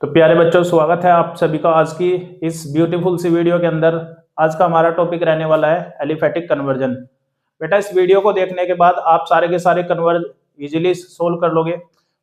तो प्यारे बच्चों, स्वागत है आप सभी का आज की इस ब्यूटीफुल सी वीडियो के अंदर। आज का हमारा टॉपिक रहने वाला है एलिफेटिक कन्वर्जन। बेटा, इस वीडियो को देखने के बाद आप सारे के सारे कन्वर्ज इजीली सोल्व कर लोगे।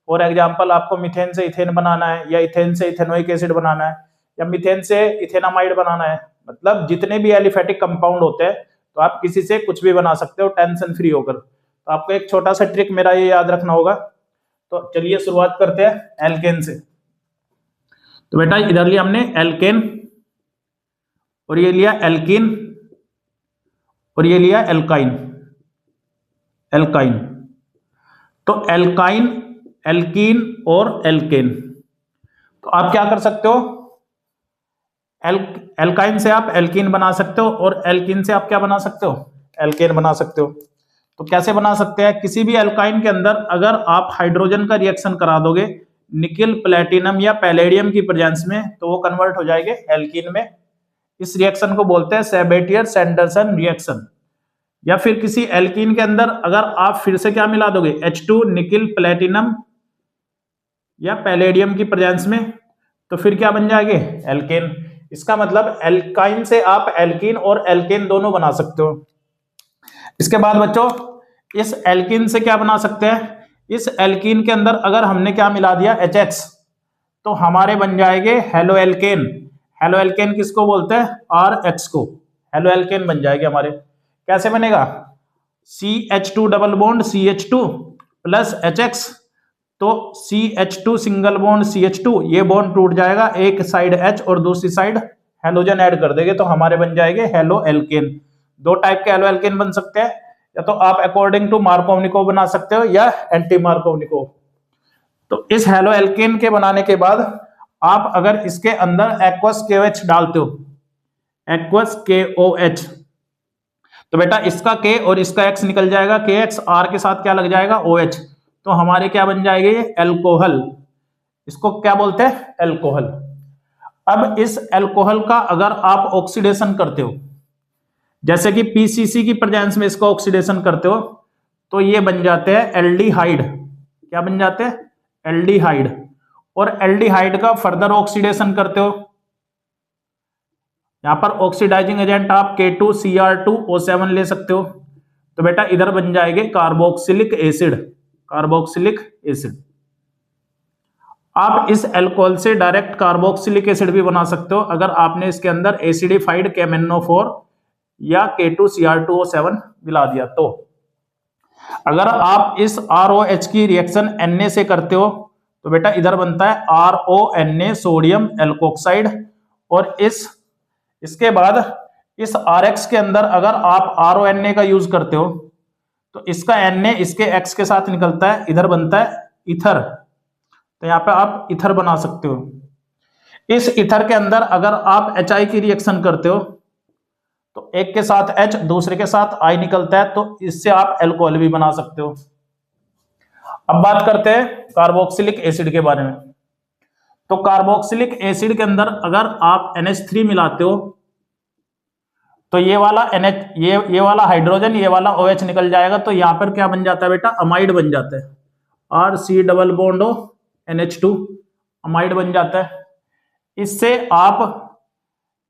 फॉर एग्जांपल, आपको मीथेन से इथेन बनाना है, या इथेन से इथेनोइक एसिड बनाना है, या मीथेन से इथेनामाइड बनाना है, मतलब जितने भी एलिफेटिक कंपाउंड होते हैं तो आप किसी से कुछ भी बना सकते हो टेंशन फ्री होकर। तो आपको एक छोटा सा ट्रिक मेरा ये याद रखना होगा। तो चलिए शुरुआत करते हैं एल्केन से। तो बेटा, इधर लिया हमने एल्केन, और ये लिया एल्कीन, और ये लिया एल्काइन। एल्काइन तो एल्काइन, एल्कीन और एल्केन। तो आप क्या कर सकते हो, एल्काइन से आप एल्कीन बना सकते हो, और एल्कीन से आप क्या बना सकते हो, एल्केन बना सकते हो। तो कैसे बना सकते हैं, किसी भी एल्काइन के अंदर अगर आप हाइड्रोजन का रिएक्शन करा दोगे निकिल, प्लेटिनम या पैलेडियम की प्रेजेंस में, तो वो कन्वर्ट हो जाएंगे एल्कीन में। इस रिएक्शन को बोलते हैं सेबेटियर सैंडरसन रिएक्शन। या फिर किसी एल्कीन के अंदर अगर आप फिर से क्या मिला दोगे, H2 निकिल, प्लेटिनम या पैलेडियम की प्रेजेंस में, तो फिर क्या बन जाएंगे, एल्केन। इसका मतलब एल्काइन से आप एल्कीन और एल्केन दोनों बना सकते हो। इसके बाद बच्चों, इस एल्कीन से क्या बना सकते हैं, इस एल्कीन के अंदर अगर हमने क्या मिला दिया, HX, तो हमारे बन जाएंगे हेलो एल्केन। हेलो एल्केन किसको बोलते हैं, RH को। हेलो एल्केन बन जाएंगे हमारे। कैसे बनेगा, CH2 double bond CH2 plus HX, तो CH2 सिंगल बॉन्ड CH2, ये बॉन्ड टूट जाएगा, एक साइड H और दूसरी साइड हेलोजन ऐड कर देंगे, तो हमारे बन जाएंगे हेलो एल्केन। दो टाइप के हेलो एल्केन बन सकते हैं, या तो आप अकॉर्डिंग टू मार्कोवनिकोव बना सकते हो या एंटी मार्कोवनिकोव। तो इस हेलो एल्केन के बनाने के बाद आप अगर इसके अंदर एक्वस KOH डालते हो, एक्वस KOH, तो बेटा इसका K और इसका X निकल जाएगा, KX, R के साथ क्या लग जाएगा, OH, तो हमारे क्या बन जाएंगे, एल्कोहल। इसको क्या बोलते हैं, एल्कोहल। अब इस एल्कोहल का अगर आप ऑक्सीडेशन करते हो, जैसे कि PCC की प्रेजेंस में इसको ऑक्सीडेशन करते हो, तो ये बन जाते हैं एल्डिहाइड। क्या बन जाते हैं, एल्डिहाइड। और एल्डिहाइड का फर्दर ऑक्सीडेशन करते हो, यहां पर ऑक्सीडाइजिंग एजेंट आप K2Cr2O7 ले सकते हो, तो बेटा इधर बन जाएंगे कार्बोक्सिलिक एसिड। Carboxylic acid. आप इस अल्कोहल से डायरेक्ट कार्बोक्सिलिक एसिड भी बना सकते हो अगर आपने इसके अंदर एसिडिफाइड KMnO4 या K2Cr2O7 मिला दिया। तो अगर आप इस ROH की रिएक्शन Na से करते हो, तो बेटा इधर बनता है RONA, सोडियम एल्कोक्साइड। और इसके बाद इस RX के अंदर अगर आप RONA का यूज करते हो, तो इसका Na इसके X के साथ निकलता है, इधर बनता है ईथर, तो यहाँ पे आप ईथर बना सकते हो। इस ईथर के अंदर अगर आप HI की रिएक्शन करते हो, तो एक के साथ H दूसरे के साथ I निकलता है, तो इससे आप एल्कोहल भी बना सकते हो। अब बात करते हैं कार्बोक्सिलिक एसिड के बारे में। तो कार्बोक्सिलिक एसिड के अंदर अगर आप NH3 मिलाते हो, तो ये वाला NH, ये वाला हाइड्रोजन, ये वाला OH निकल जाएगा, तो यहां पर क्या बन जाता है बेटा, अमाइड बन जाता है, RC double bond O NH2, amide बन जाता है। इससे आप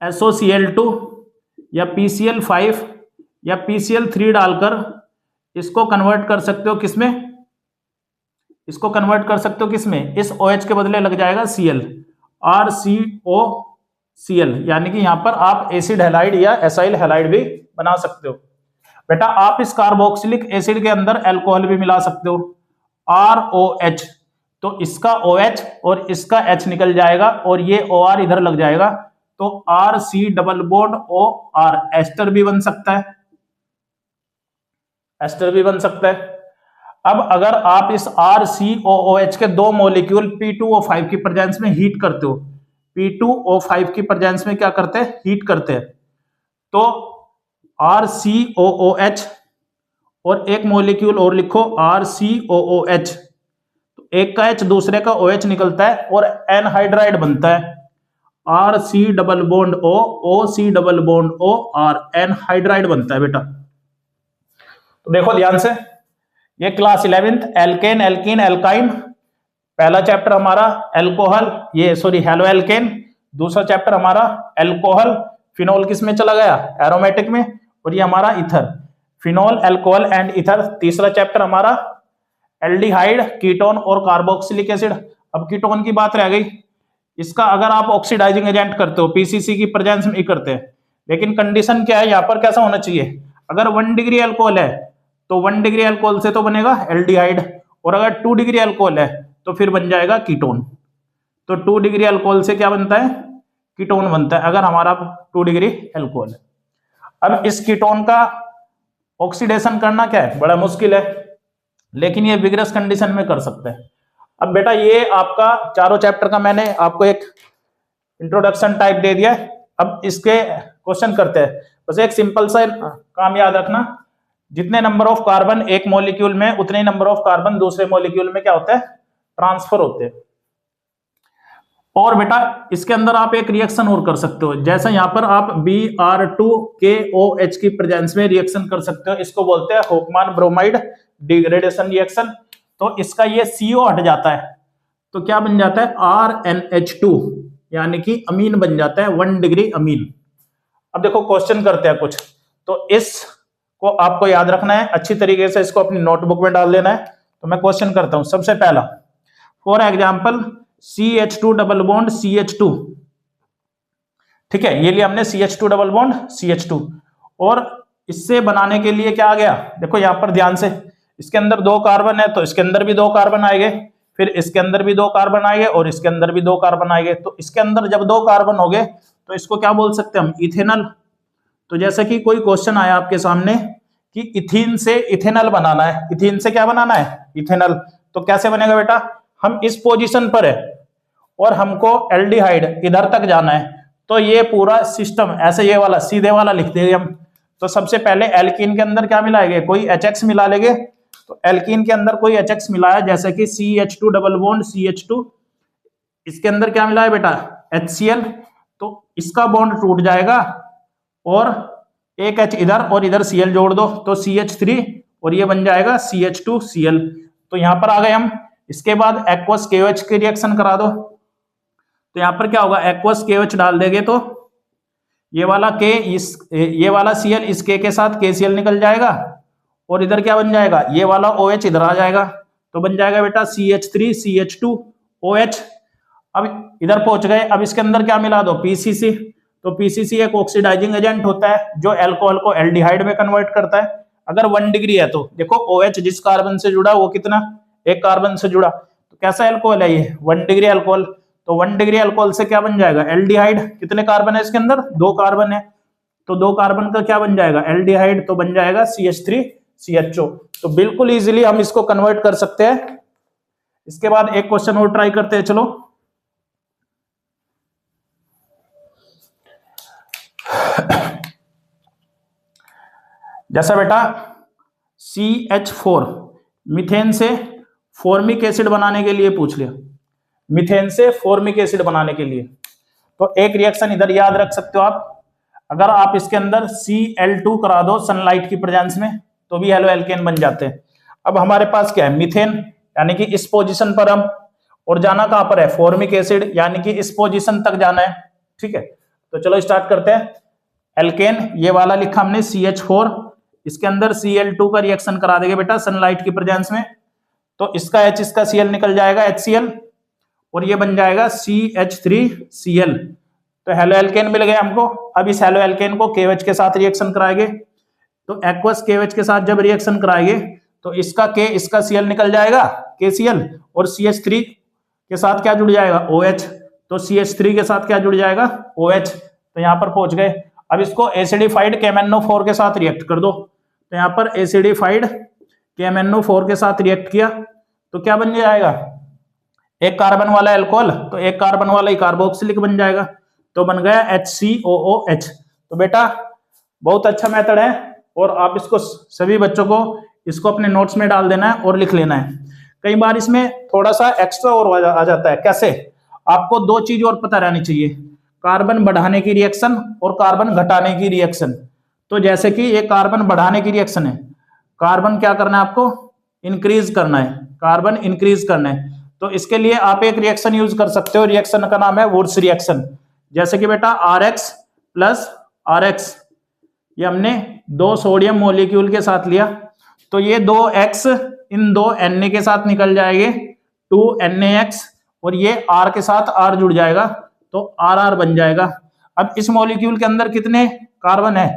SOCl2 या PCl5 या PCl3 डालकर इसको कन्वर्ट कर सकते हो, किसमें, इसको कन्वर्ट कर सकते हो किसमें, इस OH के बदले लग जाएगा Cl, RCOCl, यानी कि यहां पर आप एसिड हैलाइड या एसाइल हैलाइड भी बना सकते हो। बेटा आप इस कार्बोक्सिलिक एसिड के अंदर अल्कोहल भी मिला सकते हो, ROH, तो इसका OH और इसका H निकल जाएगा, और ये OR इधर लग जाएगा, तो RC double bond OR, ester भी बन सकता है, एस्टर भी बन सकता है। अब अगर आप इस RCOOH के दो मॉलिक्यूल P2O5 की प्रेजेंस में हीट करते हो, P2O5 की प्रेजेंस में क्या करते हैं, हीट करते हैं, तो RCOOH और एक मॉलिक्यूल और लिखो RCOOH, तो एक का H दूसरे का OH निकलता है और एनहाइड्राइड बनता है, RC double bond O, OC double bond O, R, anhydride बनता है बेटा। तो देखो ध्यान से, ये class 11th alkane, alkene, alkyne पहला चैप्टर हमारा एल्कोहल, ये सॉरी हेलो एल्केन, दूसरा चैप्टर हमारा एल्कोहल, फिनोल किस में चला गया, एरोमेटिक में, और ये हमारा ether, phenol alcohol and ether. तीसरा चैप्टर हमारा एल्डिहाइड, कीटोन और कार्बोक्सिलिक एसिड। अब कीटोन की बात रह गई, इसका अगर आप ऑक्सीडाइजिंग एजेंट करते हो, पीसीसी की प्रेजेंस में ही करते हैं, लेकिन कंडीशन क्या है यहाँ पर, कैसा होना चाहिए, अगर 1 डिग्री अल्कोहल है तो 1 डिग्री अल्कोहल से तो बनेगा एल्डिहाइड, और अगर 2 डिग्री अल्कोहल है तो फिर बन जाएगा कीटोन। तो 2 डिग्री अल्कोहल से क्या बनता है, कीटोन बनता है, अगर हमारा 2 डिग्री अल्कोहल है। अब इस कीटोन का ऑक्सीडेशन करना क्या है, बड़ा मुश्किल है, लेकिन ये विग्रस कंडीशन में कर सकते हैं। अब बेटा ये आपका चारों चैप्टर का मैंने आपको एक इंट्रोडक्शन टाइप दे दिया है। अब इसके क्वेश्चन करते हैं। बस एक सिंपल सा काम याद रखना, जितने नंबर ऑफ कार्बन एक मॉलिक्यूल में, उतने नंबर ऑफ कार्बन दूसरे मॉलिक्यूल में क्या होता है, ट्रांसफर होते हैं। और बेटा इसके अंदर आप एक रिएक्शन और कर सकते हो, जैसे यहाँ पर आप Br2KOH की प्रेजेंस में रिएक्शन कर सकते हो, इसको बोलते हैं होफमान ब्रोमाइड डिग्रेडेशन रिएक्शन। तो इसका ये CO हट जाता है तो क्या बन जाता है, RNH2, यानी कि अमीन बन जाता है, 1 डिग्री अमीन। अब देखो क्वेश्चन करते हैं कुछ, तो इसको आपको याद रखना है अच्छी तरीके से, इसको अपनी नोटबुक में डाल देना है। तो मैं क्वेश्चन करता हूं, सबसे पहला for example CH2 double bond CH2, ठीक है, ये लिया हमने CH2 डबल बॉन्ड CH2, और इससे बनाने के लिए क्या आ गया, देखो यहां पर ध्यान से, इसके अंदर 2 कार्बन है तो इसके अंदर भी 2 कार्बन आएंगे, फिर इसके अंदर भी 2 कार्बन आएंगे और इसके अंदर भी 2 कार्बन आएंगे। तो इसके अंदर जब 2 कार्बन हो गए तो इसको क्या बोल सकते हैं हम, इथेनॉल। तो जैसे कि कोई क्वेश्चन आया आपके सामने कि इथीन से इथेनॉल बनाना है, इथीन से क्या बनाना है, इथेनॉल, तो कैसे बनेगा बेटा, हम इस पोजीशन पर है और हमको एल्डिहाइड इधर तक जाना है, तो ये पूरा सिस्टम ऐसे ये वाला सीधे वाला लिख देंगे हम। तो सबसे पहले एल्कीन के अंदर क्या मिलाएंगे, कोई HX मिला लेंगे। तो एल्कीन के अंदर कोई HX मिलाया, जैसे कि CH2 डबल बॉन्ड CH2, इसके अंदर क्या मिला है बेटा, HCl, तो इसका बॉन्ड टूट जाएगा और एक H इधर और इधर Cl जोड़ दो तो CH3, और ये बन जाएगा CH2Cl। तो यहां पर आ गए हम। इसके बाद एक्वस KOH की रिएक्शन करा दो, तो यहां पर क्या होगा, एक्वस KOH डाल देंगे तो ये वाला K ये वाला Cl इस K के साथ KCl निकल जाएगा, और इधर क्या बन जाएगा, ये वाला OH इधर आ जाएगा, तो बन जाएगा बेटा CH3CH2OH। अब इधर पहुंच गए, अब इसके अंदर क्या मिला दो, PCC। तो PCC एक ऑक्सीडाइजिंग एजेंट होता है जो अल्कोहल को एल्डिहाइड में कन्वर्ट करता है। अगर 1 डिग्री है तो देखो OH जिस कार्बन से जुड़ा वो कितना, एक कार्बन से जुड़ा, तो कैसा अल्कोहल है ये, 1 डिग्री अल्कोहल। तो 1 डिग्री अल्कोहल से क्या बन जाएगा, एल्डिहाइड। कितने कार्बन है इसके अंदर, 2 कार्बन है, तो 2 कार्बन का क्या बन जाएगा, एल्डिहाइड, तो बन जाएगा CH3CHO। तो बिल्कुल इजीली हम इसको कन्वर्ट कर सकते हैं। इसके बाद एक क्वेश्चन और ट्राई करते हैं, चलो। जैसा बेटा CH4 मीथेन से फॉर्मिक एसिड बनाने के लिए पूछ लिया, मीथेन से फॉर्मिक एसिड बनाने के लिए, तो एक रिएक्शन इधर याद रख सकते हो आप। अगर आप इसके अंदर Cl2 करा दो सनलाइट की प्रेजेंस में तो भी हेलो एल्केन बन जाते हैं। अब हमारे पास क्या है, मीथेन, यानी कि इस पोजीशन पर हम, और जाना कहां पर है, फॉर्मिक एसिड, यानी कि इस पोजीशन तक जाना है, ठीक है। तो चलो स्टार्ट करते हैं। एल्केन ये वाला लिखा हमने CH4, इसके अंदर Cl2 का रिएक्शन करा देंगे बेटा सनलाइट की प्रेजेंस में, तो इसका H इसका Cl निकल जाएगा HCl, और ये बन जाएगा CH3Cl। तो हेलो एल्केन मिल गया हमको। अब इस हेलो एल्केन को KOH के साथ रिएक्शन कराएंगे, तो एक्वस KOH के साथ जब रिएक्शन कराएंगे तो इसका K इसका Cl निकल जाएगा KCl, और CH3 के साथ क्या जुड़ जाएगा, OH, तो CH3 के साथ क्या जुड़ जाएगा, OH। तो यहाँ पर पहुंच गए। अब इसको एसिडिफाइड KMnO4 के साथ रिएक्ट कर दो, तो यहाँ पर एसिडिफाइड KMnO4 के साथ रिएक्ट किया तो क्या बन जाएगा, एक कार्बन वाला अल्कोहल, तो एक कार्बन वाला ही कार्बोक्सिलिक बन जाएगा, तो बन गया HCOOH। तो बेटा बहुत अच्छा मेथड है, और आप इसको सभी बच्चों को इसको अपने नोट्स में डाल देना है और लिख लेना है। कई बार इसमें थोड़ा सा एक्स्ट्रा और आ जाता है, कैसे, आपको 2 चीज और पता रहनी चाहिए, कार्बन बढ़ाने की रिएक्शन और कार्बन घटाने की रिएक्शन। तो जैसे कि ये कार्बन बढ़ाने की रिएक्शन है, कार्बन क्या करना है आपको, इंक्रीज करना है, कार्बन इंक्रीज करना है, तो इसके लिए आप एक रिएक्शन यूज कर सकते हो, रिएक्शन का नाम है वुड्स रिएक्शन। जैसे कि बेटा RX प्लस RX, ये हमने 2 सोडियम मॉलिक्यूल के साथ लिया, तो ये 2X इन 2 Na के साथ निकल जाएंगे 2NaX, और ये R के साथ R जुड़ जाएगा तो RR बन जाएगा। अब इस मॉलिक्यूल के अंदर कितने कार्बन है,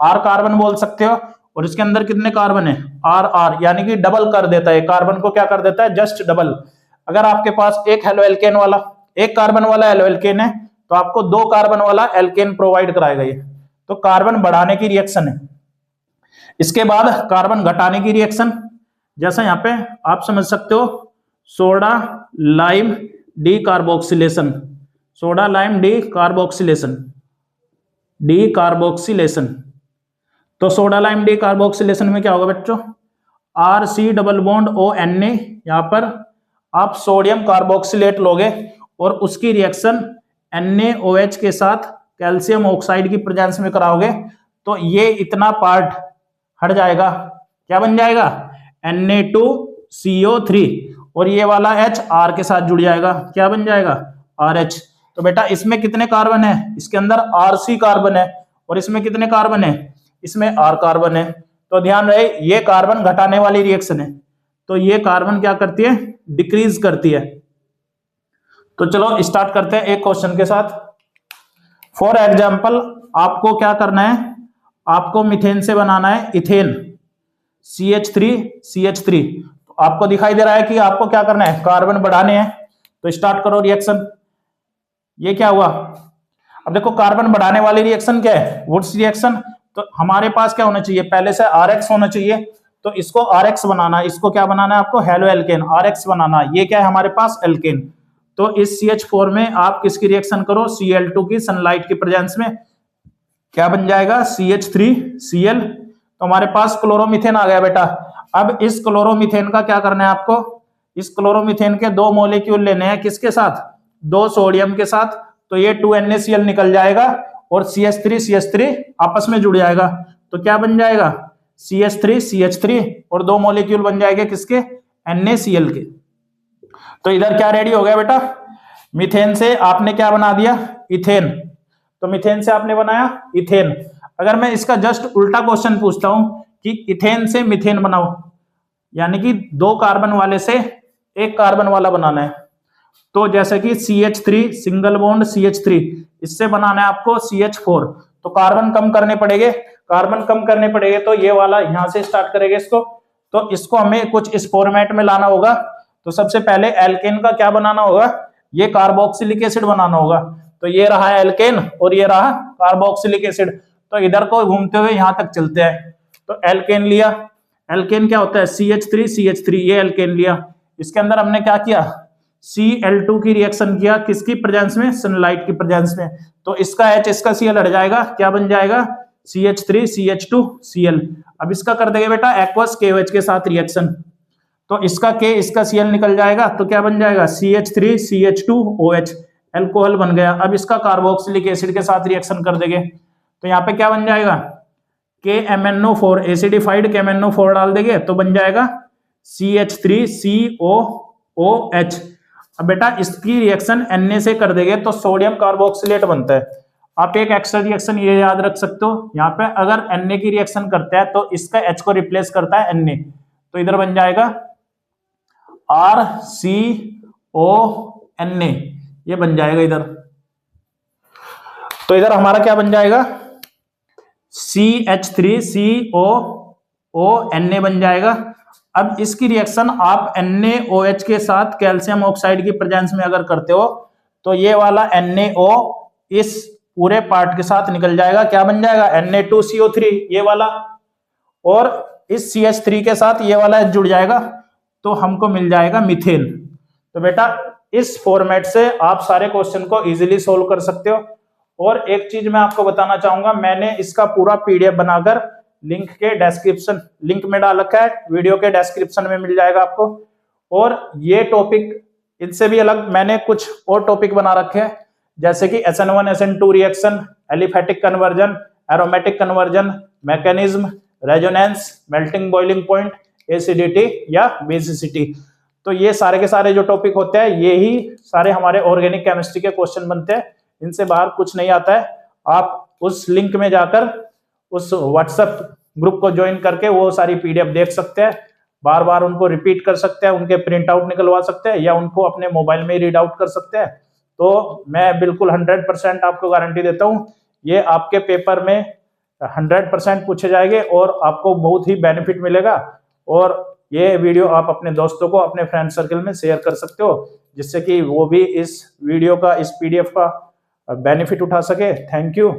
R कार्बन बोल सकते हो, और इसके अंदर कितने कार्बन है, RR, यानी कि डबल कर देता है, कार्बन को क्या कर देता है, जस्ट डबल। अगर आपके पास एक हेलो एल्केन वाला, एक कार्बन वाला हेलो एल्केन है, तो आपको 2 कार्बन वाला एल्केन प्रोवाइड कराएगा ये, तो कार्बन बढ़ाने की रिएक्शन है। इसके बाद कार्बन घटाने की रिएक्शन, जैसा यहाँ पे आप समझ सकते हो, soda lime D carboxylation, soda lime D carboxylation, D carboxylation. तो सोडा लाइम डी कार्बोक्सिलेशन में क्या होगा बच्चों, RC डबल बॉन्ड ONa, यहाँ पर आप सोडियम कार्बोक्सिलेट लोगे और उसकी रिएक्शन NaOH के साथ कैल्शियम ऑक्साइड की प्रेजेंस में कराओगे, तो ये इतना पार्ट हट जाएगा, क्या बन जाएगा, Na2CO3, और ये वाला H R के साथ जुड़ जाएगा, क्या बन जाएगा, RH। तो बेटा इसमें कितने कार्बन है, इसके अंदर RC कार्बन है, और इसमें कितने कार्बन है, इसमें R कार्बन है। तो ध्यान रहे ये कार्बन घटाने वाली रिएक्शन है, तो ये कार्बन क्या करती है, डिक्रीज करती है। तो चलो स्टार्ट करते हैं एक क्वेश्चन के साथ। फॉर एग्जाम्पल आपको क्या करना है, आपको मीथेन से बनाना है इथेन, CH3 तो आपको दिखाई दे रहा है कि आपको क्या करना है, कार्बन बढ़ाने हैं। तो स्टार्ट करो रिएक्शन। ये क्या हुआ, अब देखो कार्बन बढ़ाने वाली रिएक्शन क्या है, वुड्स रिएक्शन। तो हमारे पास क्या होना चाहिए, पहले से RX होना चाहिए, तो इसको RX बनाना, इसको क्या बनाना है आपको, हेलो एल्केन, RX बनाना। ये क्या है हमारे पास, एल्केन। तो इस CH4 में आप किसकी रिएक्शन करो, Cl2 की, सनलाइट की प्रेजेंस में, क्या बन जाएगा, CH3Cl। तो हमारे पास क्लोरोमीथेन आ गया बेटा। अब इस क्लोरोमीथेन का क्या करना है आपको, इस क्लोरोमीथेन के 2 मॉलिक्यूल लेने हैं, किसके साथ, 2 सोडियम के साथ, तो ये 2NaCl निकल जाएगा और CH3 आपस में जुड़ जाएगा, तो क्या बन जाएगा, CH3 और 2 मॉलिक्यूल बन जाएंगे किसके, NaCl के। तो इधर क्या रेडी हो गया बेटा, मीथेन से आपने क्या बना दिया, इथेन। तो मीथेन से आपने बनाया इथेन। अगर मैं इसका जस्ट उल्टा क्वेश्चन पूछता हूं कि इथेन से मीथेन बनाओ, यानी कि 2 कार्बन वाले से 1 कार्बन वाला बनाना है, तो जैसे कि CH3 सिंगल बॉन्ड CH3, इससे बनाना है आपको CH4, तो कार्बन कम करने पड़ेंगे, कार्बन कम करने पड़ेंगे, तो ये वाला यहां से स्टार्ट करेंगे इसको। तो इसको हमें कुछ इस फॉर्मेट में लाना होगा। तो सबसे पहले एल्केन का क्या बनाना होगा, ये कार्बोक्सिलिक एसिड बनाना होगा। तो ये रहा एल्केन और ये रहा कार्बोक्सिलिक एसिड। तो इधर को घूमते हुए यहां तक चलते हैं। तो एल्केन लिया, एल्केन क्या होता है, CH3 ये एल्केन लिया। इसके अंदर हमने क्या किया, Cl2 की रिएक्शन किया, किसकी प्रेजेंस में, सनलाइट की प्रेजेंस में। तो इसका H इसका Cl हट जाएगा, क्या बन जाएगा, CH3CH2Cl। अब इसका कर देंगे बेटा एक्वस KOH के साथ रिएक्शन, तो इसका K इसका Cl निकल जाएगा, तो क्या बन जाएगा, CH3CH2OH, एल्कोहल बन गया। अब इसका कार्बोक्सिलिक एसिड के साथ रिएक्शन कर देंगे, तो यहाँ पे क्या बन जाएगा, KMnO4, एसिडिफाइड KMnO4 डाल देंगे, तो बन जाएगा CH3COOH। अब बेटा इसकी रिएक्शन Na से कर देंगे तो सोडियम कार्बोक्सिलेट बनता है। आप एक एक्स्ट्रा रिएक्शन ये याद रख सकते हो, यहाँ पे अगर Na की रिएक्शन करता है तो इसका H को रिप्लेस करता है Na, तो इधर बन जाएगा RCONA, ये बन जाएगा इधर। तो इधर हमारा क्या बन जाएगा, CH3COONA बन जाएगा। अब इसकी रिएक्शन आप NaOH के साथ कैल्शियम ऑक्साइड की प्रेजेंस में अगर करते हो, तो ये वाला NaO इस पूरे पार्ट के साथ निकल जाएगा, क्या बन जाएगा, Na2CO3 ये वाला, और इस CH3 के साथ ये वाला जुड़ जाएगा, तो हमको मिल जाएगा मीथेन। तो बेटा इस फॉर्मेट से आप सारे क्वेश्चन को इजीली सोल्व कर सकते हो। और एक चीज मैं आपको बताना चाहूंगा, मैंने इसका पूरा PDF बनाकर लिंक में डाल रखा है, वीडियो के डिस्क्रिप्शन में मिल जाएगा आपको। और ये टॉपिक इनसे भी अलग मैंने कुछ और टॉपिक बना रखे हैं, जैसे कि SN1 SN2 reaction, aliphatic conversion, aromatic conversion, mechanism, resonance, melting boiling point, acidity या बेसिसिटी। तो ये सारे के सारे जो टॉपिक होते हैं ये ही सारे हमारे ऑर्गेनिक केमिस्ट्री के क्वेश्चन बनते हैं, इनसे बाहर कुछ नहीं आता है। आप उस लिंक में जाकर उस व्हाट्सएप ग्रुप को ज्वाइन करके वो सारी पीडीएफ देख सकते हैं, बार बार उनको रिपीट कर सकते हैं, उनके प्रिंट आउट निकलवा सकते हैं या उनको अपने मोबाइल में रीड आउट कर सकते हैं। तो मैं बिल्कुल 100% आपको गारंटी देता हूँ ये आपके पेपर में 100% पूछे जाएंगे और आपको बहुत ही बेनिफिट मिलेगा। और ये वीडियो आप अपने दोस्तों को, अपने फ्रेंड सर्कल में शेयर कर सकते हो, जिससे कि वो भी इस वीडियो का, इस पीडीएफ का बेनिफिट उठा सके। Thank you.